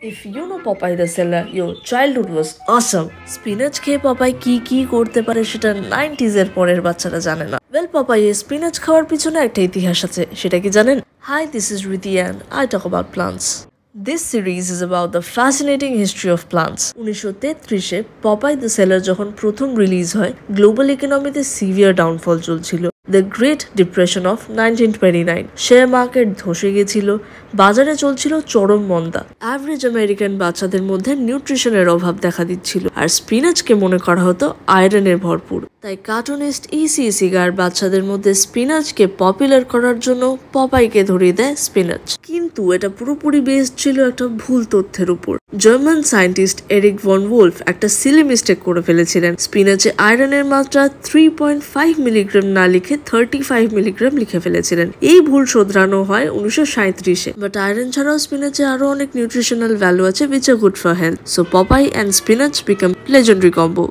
If you know Popeye the Sailor, your childhood was awesome. Spinach খেয়ে Popeyes কি করতে পারে সেটা 90s এর পরের বাচ্চারা জানে না। ওয়েল পপাই স্পিনাচ খাওয়ার পিছনে একটা ইতিহাস আছে, সেটা কি জানেন? Hi, this is Riti and I talk about plants. This series is about the fascinating history of plants. 1933-এ Popeye the Sailor যখন প্রথম রিলিজ হয়, গ্লোবাল ইকোনমিতে সিভিয়ার ডাউনফল চলছিল। The great depression of 1929 share market ধসে গেছিল, বাজারে চলছিল চরম মন্দা। অ্যাভারেজ আমেরিকান বাচ্চাদের মধ্যে নিউট্রিশনের অভাব দেখা দিচ্ছিল, আর স্পিনাচকে মনে করা হতো আয়রনের ভরপুর। তাই কার্টুনিস্ট সিগার বাচ্চাদের মধ্যে স্পিনাচকে পপুলার করার জন্য পপাইকে ধরিয়ে দেয় স্পিনাচ। কিন্তু এটা পুরোপুরি বেসড ছিল একটা ভুল তথ্যের উপর। German scientist Erich von Wolf একটা সিলি মিস্টেক করে ফেলেছিলেন। স্পিনাচে আয়রনের মাত্রা 3.5 মিলিগ্রাম না লিখে 35 মিলিগ্রাম লিখে ফেলেছিলেন। এই ভুল শোধরানো হয় 1937-এ। বাট আয়রন ছাড়াও স্পিনাচে আরো অনেক নিউট্রিশনাল ভ্যালু আছে which are good for health. So Popeye and spinach become legendary combo.